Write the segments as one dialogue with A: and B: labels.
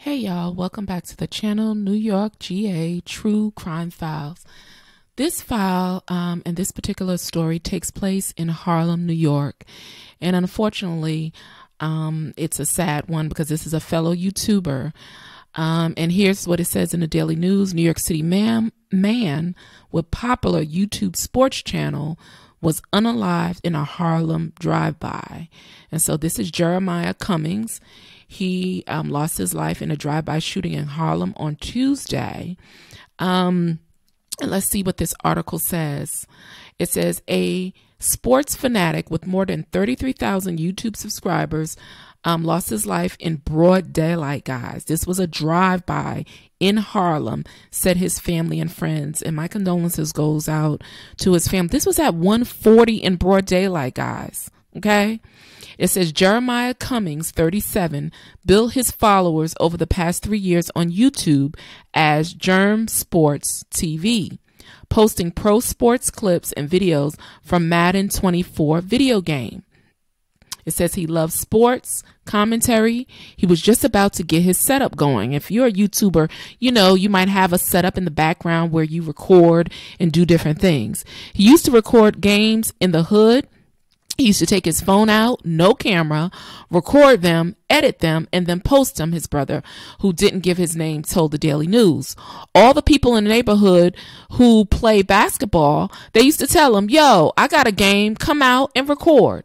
A: Hey y'all, welcome back to the channel, New York GA True Crime Files. This file and this particular story takes place in Harlem, New York. And unfortunately, it's a sad one because this is a fellow YouTuber. And here's what it says in the Daily News. New York City man with popular YouTube sports channel was unalived in a Harlem drive-by. And so this is Jeremiah Cummings. He lost his life in a drive-by shooting in Harlem on Tuesday. And let's see what this article says. It says a sports fanatic with more than 33,000 YouTube subscribers lost his life in broad daylight, guys. This was a drive-by in Harlem, said his family and friends. And my condolences goes out to his family. This was at 1:40 in broad daylight, guys. Okay. It says Jeremiah Cummings, 37, built his followers over the past 3 years on YouTube as Germ Sports TV, posting pro sports clips and videos from Madden 24 video game. It says he loves sports commentary. He was just about to get his setup going. If you're a YouTuber, you know, you might have a setup in the background where you record and do different things. He used to record games in the hood. He used to take his phone out, no camera, record them, edit them, and then post them, his brother, who didn't give his name, told the Daily News. All the people in the neighborhood who play basketball, they used to tell him, yo, I got a game, come out and record.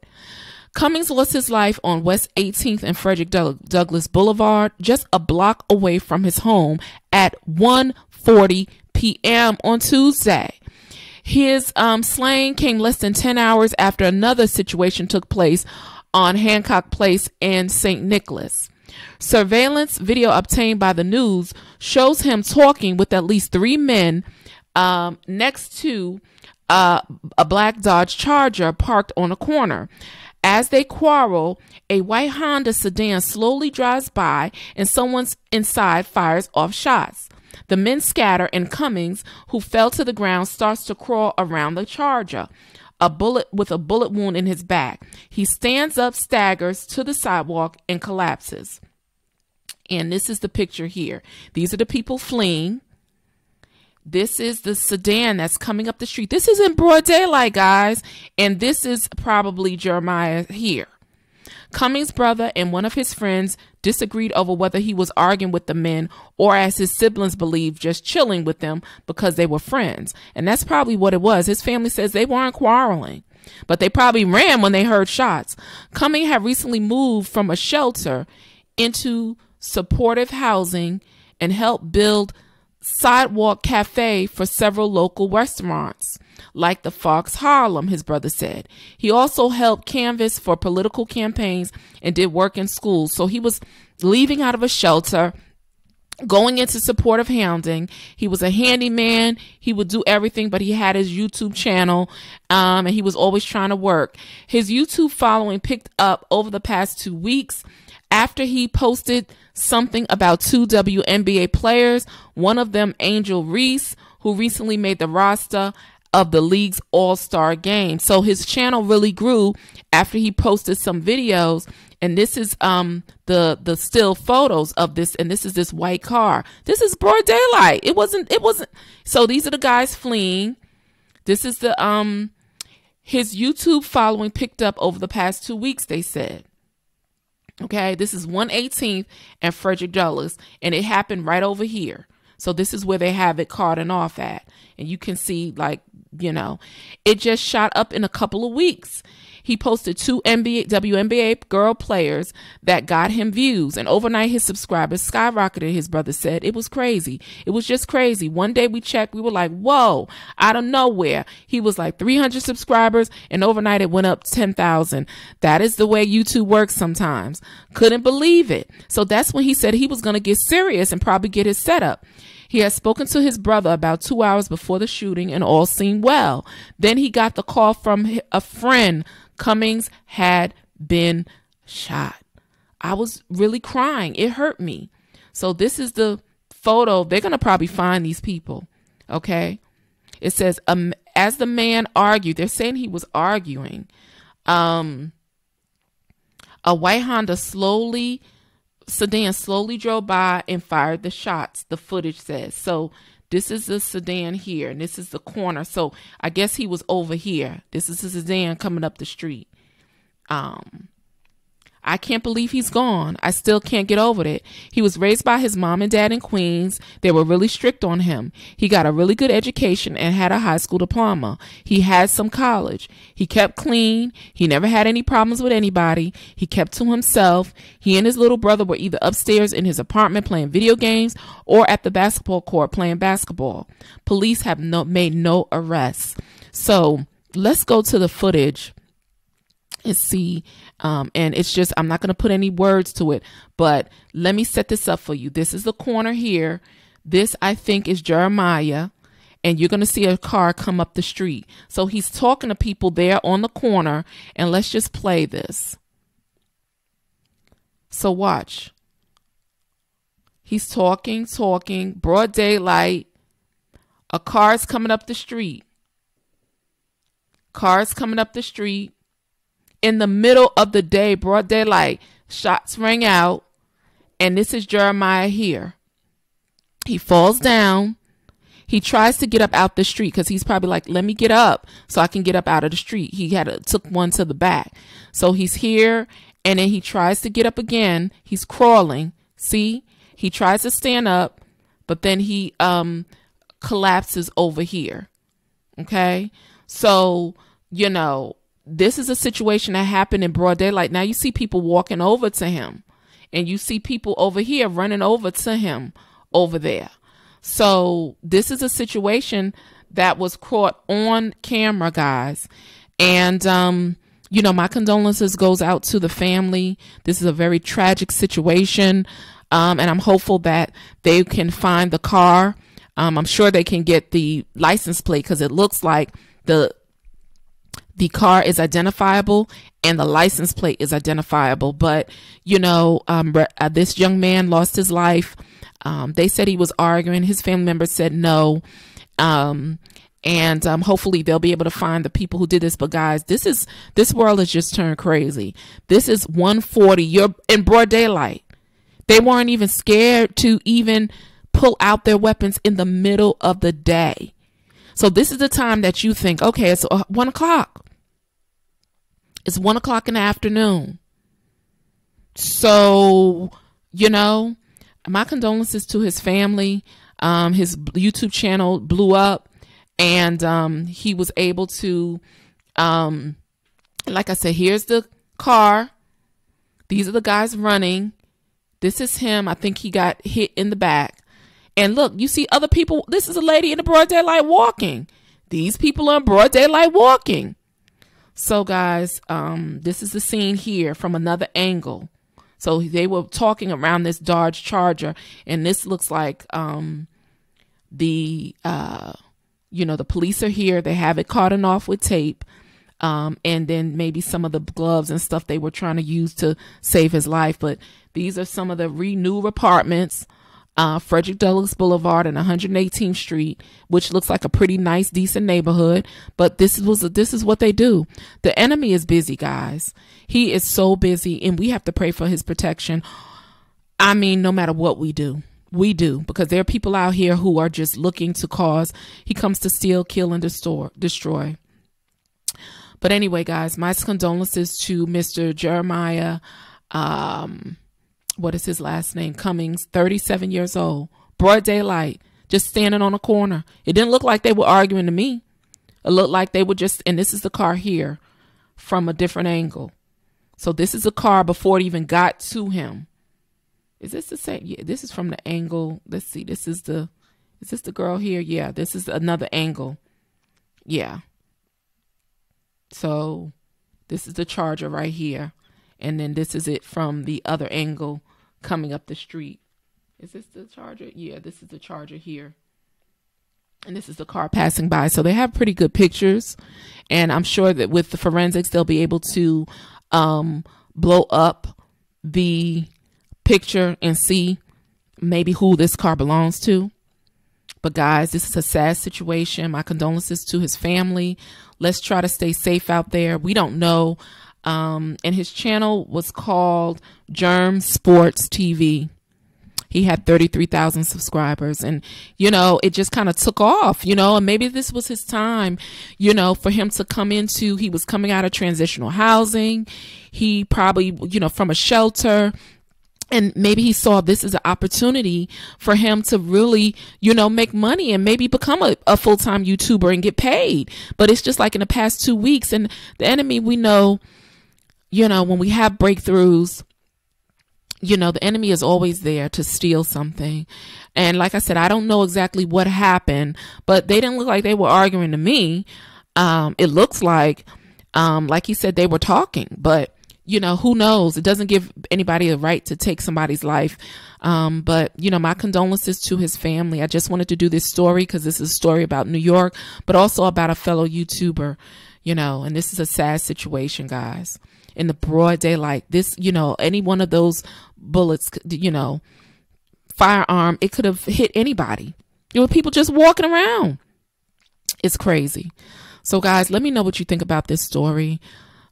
A: Cummings lost his life on West 18th and Frederick Douglass Boulevard, just a block away from his home at 1:40 p.m. on Tuesday. His slaying came less than 10 hours after another situation took place on Hancock Place in St. Nicholas. Surveillance video obtained by the news shows him talking with at least 3 men next to a black Dodge Charger parked on a corner. As they quarrel, a white Honda sedan slowly drives by and someone inside fires off shots. The men scatter and Cummings, who fell to the ground, starts to crawl around the Charger, with a bullet wound in his back. He stands up, staggers to the sidewalk, and collapses. And this is the picture here. These are the people fleeing. This is the sedan that's coming up the street. This is in broad daylight, guys. And this is probably Jeremiah here. Cummings' brother and one of his friends disagreed over whether he was arguing with the men or, as his siblings believed, just chilling with them because they were friends. And that's probably what it was. His family says they weren't quarreling, but they probably ran when they heard shots. Cummings had recently moved from a shelter into supportive housing and helped build sidewalk cafe for several local restaurants, like the Fox Harlem, his brother said. He also helped canvass for political campaigns and did work in schools. So he was leaving out of a shelter, going into supportive housing. He was a handyman. He would do everything, but he had his YouTube channel, and he was always trying to work. His YouTube following picked up over the past 2 weeks after he posted something about 2 WNBA players, one of them Angel Reese, who recently made the roster of the league's all-star game. So his channel really grew after he posted some videos. And this is the still photos of this, and this is this white car. This is broad daylight. It wasn't. So these are the guys fleeing. This is the his YouTube following picked up over the past 2 weeks, they said. Okay, this is 118th and Frederick Douglass, and it happened right over here. So this is where they have it cordoned off at. And you can see, like, you know, it just shot up in a couple of weeks. He posted 2 WNBA girl players that got him views. And overnight, his subscribers skyrocketed, his brother said. It was crazy. It was just crazy. One day we checked. We were like, whoa, out of nowhere. He was like 300 subscribers. And overnight, it went up 10,000. That is the way YouTube works sometimes. Couldn't believe it. So that's when he said he was going to get serious and probably get his setup. He had spoken to his brother about 2 hours before the shooting and all seemed well. Then he got the call from a friend. Cummings had been shot. I was really crying. It hurt me. So this is the photo. They're going to probably find these people. Okay. It says, as the man argued, they're saying he was arguing. A white Honda slowly sedan slowly drove by and fired the shots, the footage says. So this is the sedan here, and this is the corner. So I guess he was over here. This is the sedan coming up the street. I can't believe he's gone. I still can't get over it. He was raised by his mom and dad in Queens. They were really strict on him. He got a really good education and had a high school diploma. He had some college. He kept clean. He never had any problems with anybody. He kept to himself. He and his little brother were either upstairs in his apartment playing video games or at the basketball court playing basketball. Police have made no arrests. So let's go to the footage and see. And it's just, I'm not going to put any words to it, but let me set this up for you. This is the corner here. This, I think, is Jeremiah, and you're going to see a car come up the street. So he's talking to people there on the corner, and let's just play this. So watch. He's talking, broad daylight. A car's coming up the street. Cars coming up the street. In the middle of the day, broad daylight, shots rang out, and this is Jeremiah here. He falls down. He tries to get up out the street because he's probably like, let me get up so I can get up out of the street. He took one to the back. So he's here, and then he tries to get up again. He's crawling. See? He tries to stand up, but then he collapses over here. Okay? So, you know, this is a situation that happened in broad daylight. Now you see people walking over to him, and you see people over here running over to him over there. So this is a situation that was caught on camera, guys. And, you know, my condolences goes out to the family. This is a very tragic situation. And I'm hopeful that they can find the car. I'm sure they can get the license plate because it looks like the car is identifiable and the license plate is identifiable. But, you know, this young man lost his life. They said he was arguing. His family members said no. And hopefully they'll be able to find the people who did this. But guys, this world has just turned crazy. This is 1:40. You're in broad daylight. They weren't even scared to even pull out their weapons in the middle of the day. So this is the time that you think, okay, it's 1 o'clock. It's 1 o'clock in the afternoon. So, you know, my condolences to his family. His YouTube channel blew up, and he was able to, like I said, here's the car. These are the guys running. This is him. I think he got hit in the back. And look, you see other people. This is a lady in the broad daylight walking. These people are in broad daylight walking. So guys, this is the scene here from another angle. So they were talking around this Dodge Charger, and this looks like you know, the police are here. They have it cordoned off with tape, and then maybe some of the gloves and stuff they were trying to use to save his life. But these are some of the new apartments. Frederick Douglass Boulevard and 118th Street, which looks like a pretty nice, decent neighborhood. But this is what they do. The enemy is busy, guys. He is so busy, and we have to pray for his protection. I mean, no matter what we do, because there are people out here who are just looking to cause. He comes to steal, kill, and destroy. But anyway, guys, my condolences to Mr. Jeremiah. What is his last name? Cummings, 37 years old, broad daylight, just standing on a corner. It didn't look like they were arguing to me. It looked like they were just, and this is the car here from a different angle. So this is a car before it even got to him. Is this the same? Yeah, this is from the angle. Let's see. Is this the girl here? Yeah, this is another angle. Yeah. So this is the Charger right here. And then this is it from the other angle coming up the street. Is this the Charger? Yeah, this is the Charger here. And this is the car passing by. So they have pretty good pictures. And I'm sure that with the forensics, they'll be able to blow up the picture and see maybe who this car belongs to. But guys, this is a sad situation. My condolences to his family. Let's try to stay safe out there. We don't know. And his channel was called Germ Sports TV. He had 33,000 subscribers, and, you know, it just kind of took off, you know, and maybe this was his time, you know, for him to come into, he was coming out of transitional housing. He probably, you know, from a shelter, and maybe he saw this as an opportunity for him to really, you know, make money and maybe become a full-time YouTuber and get paid. But it's just like in the past 2 weeks, and the enemy, we know, you know, when we have breakthroughs, you know, the enemy is always there to steal something. And like I said, I don't know exactly what happened, but they didn't look like they were arguing to me. It looks like he said, they were talking, but, you know, who knows? It doesn't give anybody a right to take somebody's life. But, you know, my condolences to his family. I just wanted to do this story because this is a story about New York, but also about a fellow YouTuber, you know, and this is a sad situation, guys. In the broad daylight, this, you know, any one of those bullets, you know, firearm, it could have hit anybody. There were people just walking around. It's crazy. So guys, let me know what you think about this story.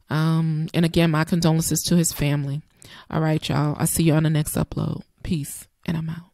A: And again, my condolences to his family. All right, y'all. I'll see you on the next upload. Peace. And I'm out.